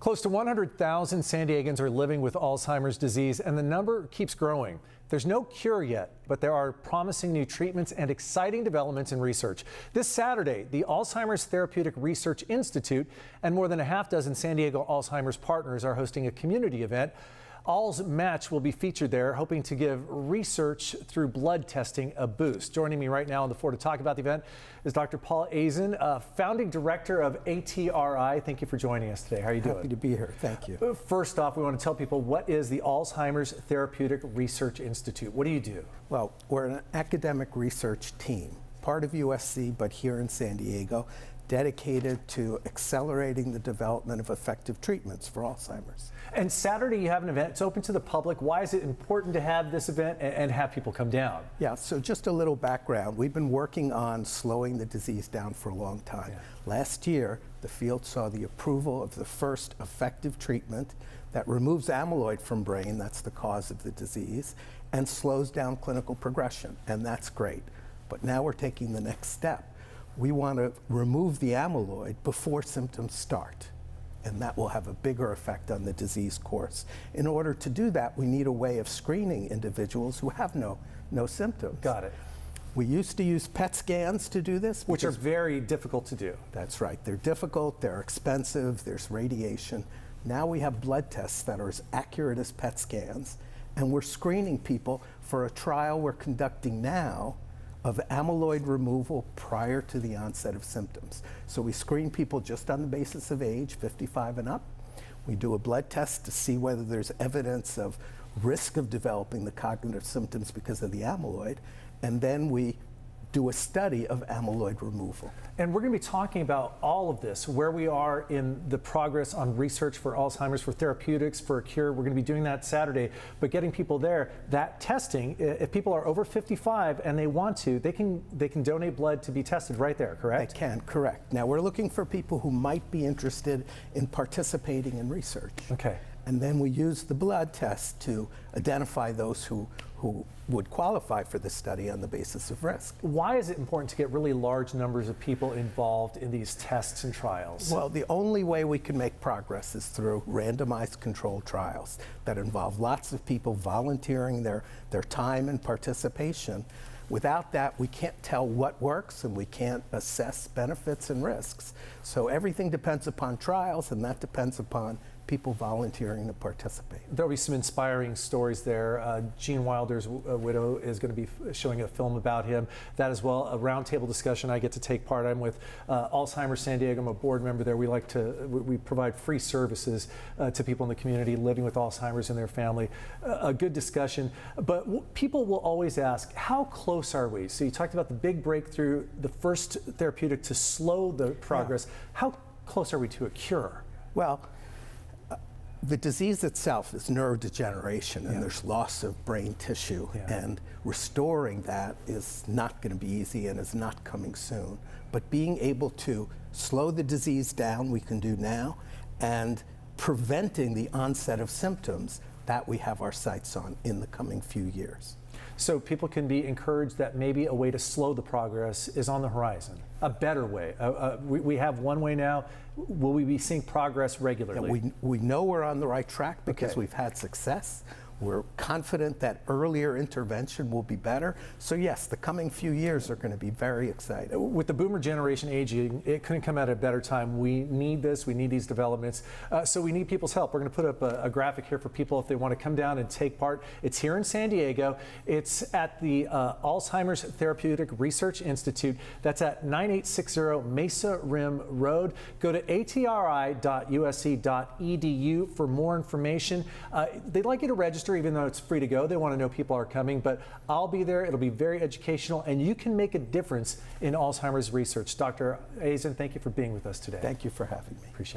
Close to 100,000 San Diegans are living with Alzheimer's disease, and the number keeps growing. There's no cure yet, but there are promising new treatments and exciting developments in research. This Saturday, the Alzheimer's Therapeutic Research Institute and more than a half dozen San Diego Alzheimer's partners are hosting a community event. All's Match will be featured there, hoping to give research through blood testing a boost. Joining me right now on the floor to talk about the event is Dr. Paul Azen, founding director of ATRI. Thank you for joining us today. How are you doing? Happy to be here. Thank you. First off, we want to tell people, what is the Alzheimer's Therapeutic Research Institute? What do you do? Well, we're an academic research team, part of USC, but here in San Diego, dedicated to accelerating the development of effective treatments for Alzheimer's. And Saturday you have an event. It's open to the public. Why is it important to have this event and have people come down? Yeah, so just a little background. We've been working on slowing the disease down for a long time. Yeah. Last year, the field saw the approval of the first effective treatment that removes amyloid from brain, that's the cause of the disease, and slows down clinical progression, and that's great. But now we're taking the next step. We want to remove the amyloid before symptoms start, and that will have a bigger effect on the disease course. In order to do that, we need a way of screening individuals who have no symptoms. Got it. We used to use PET scans to do this. Which are very difficult to do. That's right. They're difficult, they're expensive, there's radiation. Now we have blood tests that are as accurate as PET scans, and we're screening people for a trial we're conducting now of amyloid removal prior to the onset of symptoms. So we screen people just on the basis of age, 55 and up. We do a blood test to see whether there's evidence of risk of developing the cognitive symptoms because of the amyloid, and then we do a study of amyloid removal. And we're going to be talking about all of this, where we are in the progress on research for Alzheimer's, for therapeutics, for a cure. We're going to be doing that Saturday, but getting people there, that testing, if people are over 55 and they want to, they can donate blood to be tested right there, correct? They can, correct. Now we're looking for people who might be interested in participating in research. Okay. And then we use the blood test to identify those who would qualify for the study on the basis of risk. Why is it important to get really large numbers of people involved in these tests and trials? Well, the only way we can make progress is through randomized controlled trials that involve lots of people volunteering their time and participation. Without that, we can't tell what works and we can't assess benefits and risks. So everything depends upon trials, and that depends upon people volunteering to participate. There'll be some inspiring stories there. Gene Wilder's widow is going to be showing a film about him. That as well, a roundtable discussion I get to take part. I'm with Alzheimer's San Diego. I'm a board member there. We provide free services to people in the community living with Alzheimer's and their family. A good discussion. But people will always ask, how close are we? So you talked about the big breakthrough, the first therapeutic to slow the progress. Yeah. How close are we to a cure? Well, the disease itself is neurodegeneration, and there's loss of brain tissue, and restoring that is not going to be easy and is not coming soon. But being able to slow the disease down, we can do now, and preventing the onset of symptoms, that we have our sights on in the coming few years. So people can be encouraged that maybe a way to slow the progress is on the horizon, a better way. We have one way now. Will we be seeing progress regularly? Yeah, we know we're on the right track because we've had success. We're confident that earlier intervention will be better. So yes, the coming few years are going to be very exciting. With the boomer generation aging, it couldn't come at a better time. We need this, we need these developments. So we need people's help. We're going to put up a graphic here for people if they want to come down and take part. It's here in San Diego. It's at the Alzheimer's Therapeutic Research Institute. That's at 9860 Mesa Rim Road. Go to atri.usc.edu for more information. They'd like you to register. Even though it's free to go, they want to know people are coming, but I'll be there. It'll be very educational, and you can make a difference in Alzheimer's research. Dr. Azen, thank you for being with us today. Thank you for having me. Appreciate it.